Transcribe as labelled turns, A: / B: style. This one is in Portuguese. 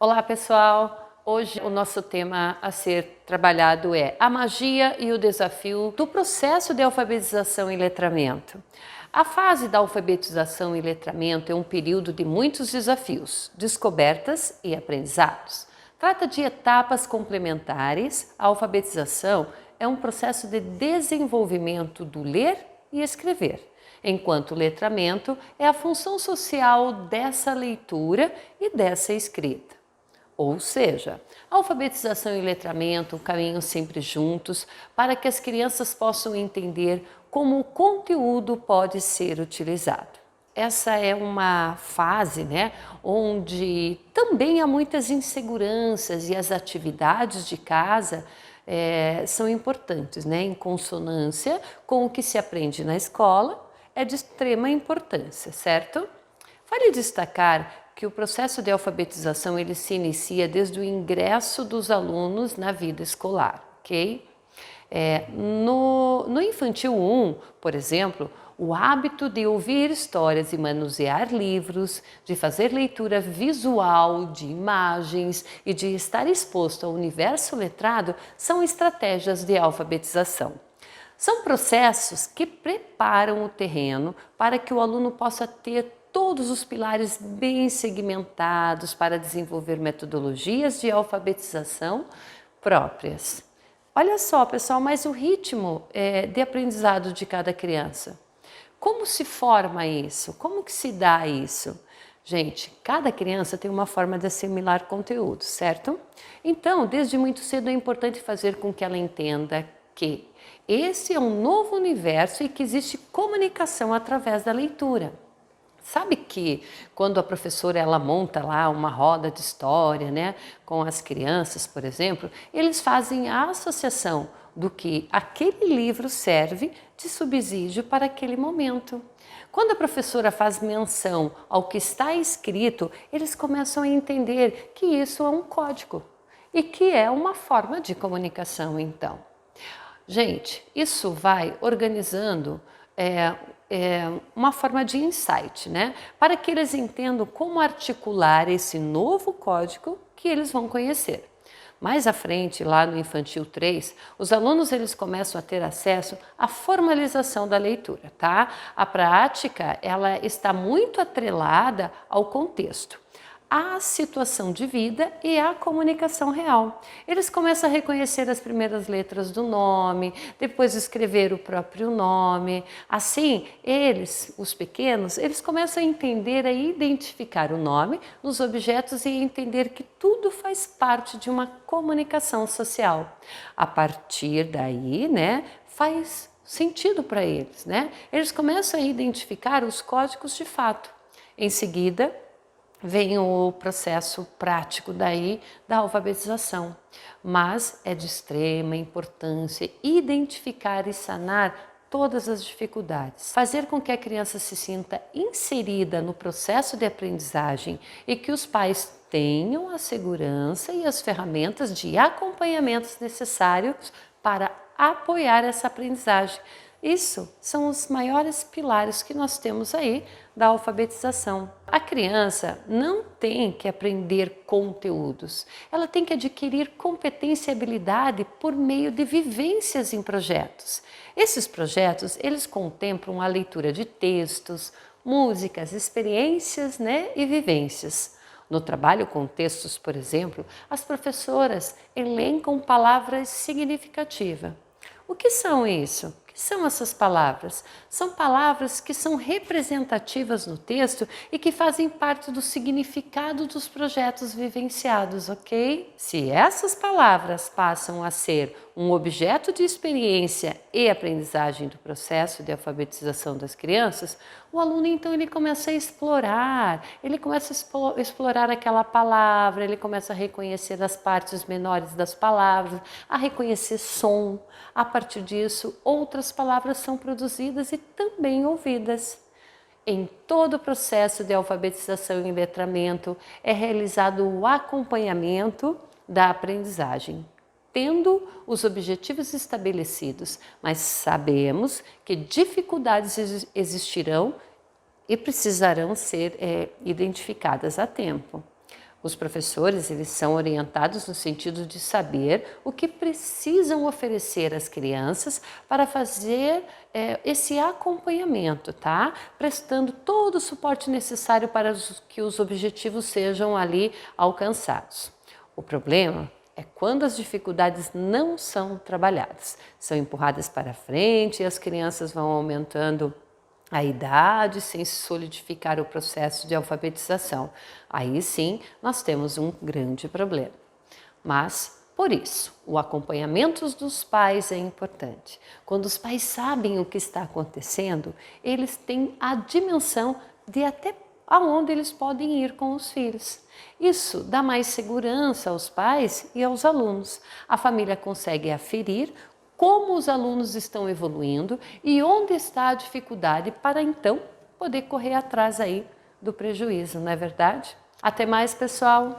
A: Olá pessoal, hoje o nosso tema a ser trabalhado é a magia e o desafio do processo de alfabetização e letramento. A fase da alfabetização e letramento é um período de muitos desafios, descobertas e aprendizados. Trata de etapas complementares. A alfabetização é um processo de desenvolvimento do ler e escrever, enquanto o letramento é a função social dessa leitura e dessa escrita. Ou seja, a alfabetização e letramento caminham sempre juntos para que as crianças possam entender como o conteúdo pode ser utilizado. Essa é uma fase, onde também há muitas inseguranças e as atividades de casa são importantes, em consonância com o que se aprende na escola, é de extrema importância, certo? Vale destacar que o processo de alfabetização ele se inicia desde o ingresso dos alunos na vida escolar, ok? No Infantil 1, por exemplo, o hábito de ouvir histórias e manusear livros, de fazer leitura visual, de imagens e de estar exposto ao universo letrado são estratégias de alfabetização. São processos que preparam o terreno para que o aluno possa ter todos os pilares bem segmentados para desenvolver metodologias de alfabetização próprias. Olha só, pessoal, mas o ritmo de aprendizado de cada criança. Como se forma isso? Como que se dá isso? Gente, cada criança tem uma forma de assimilar conteúdo, certo? Então, desde muito cedo é importante fazer com que ela entenda que esse é um novo universo e que existe comunicação através da leitura. Sabe que quando a professora ela monta lá uma roda de história, com as crianças, por exemplo, eles fazem a associação do que aquele livro serve de subsídio para aquele momento. Quando a professora faz menção ao que está escrito, eles começam a entender que isso é um código e que é uma forma de comunicação, então. Gente, isso vai organizando uma forma de insight, para que eles entendam como articular esse novo código que eles vão conhecer. Mais à frente, lá no Infantil 3, os alunos eles começam a ter acesso à formalização da leitura, tá? A prática, ela está muito atrelada ao contexto, à situação de vida e à comunicação real. Eles começam a reconhecer as primeiras letras do nome, depois escrever o próprio nome. Assim, eles, os pequenos, eles começam a entender, a identificar o nome nos objetos e entender que tudo faz parte de uma comunicação social. A partir daí, faz sentido para eles, Eles começam a identificar os códigos de fato. Em seguida, vem o processo prático daí da alfabetização, mas é de extrema importância identificar e sanar todas as dificuldades, fazer com que a criança se sinta inserida no processo de aprendizagem e que os pais tenham a segurança e as ferramentas de acompanhamentos necessários para apoiar essa aprendizagem. Isso são os maiores pilares que nós temos aí da alfabetização. A criança não tem que aprender conteúdos, ela tem que adquirir competência e habilidade por meio de vivências em projetos. Esses projetos, eles contemplam a leitura de textos, músicas, experiências, e vivências. No trabalho com textos, por exemplo, as professoras elencam palavras significativas. O que são isso? O que são essas palavras? São palavras que são representativas no texto e que fazem parte do significado dos projetos vivenciados, ok? Se essas palavras passam a ser um objeto de experiência e aprendizagem do processo de alfabetização das crianças, o aluno então ele começa a explorar, aquela palavra, ele começa a reconhecer as partes menores das palavras, a reconhecer som. A partir disso, outras palavras são produzidas e também ouvidas. Em todo o processo de alfabetização e letramento é realizado o acompanhamento da aprendizagem, tendo os objetivos estabelecidos, mas sabemos que dificuldades existirão e precisarão ser identificadas a tempo. Os professores, eles são orientados no sentido de saber o que precisam oferecer às crianças para fazer esse acompanhamento, tá? Prestando todo o suporte necessário para que os objetivos sejam ali alcançados. O problema é quando as dificuldades não são trabalhadas, são empurradas para frente e as crianças vão aumentando a idade sem se solidificar o processo de alfabetização. Aí sim, nós temos um grande problema. Mas, por isso, o acompanhamento dos pais é importante. Quando os pais sabem o que está acontecendo, eles têm a dimensão de até aonde eles podem ir com os filhos. Isso dá mais segurança aos pais e aos alunos. A família consegue aferir como os alunos estão evoluindo e onde está a dificuldade para então poder correr atrás aí do prejuízo, não é verdade? Até mais, pessoal!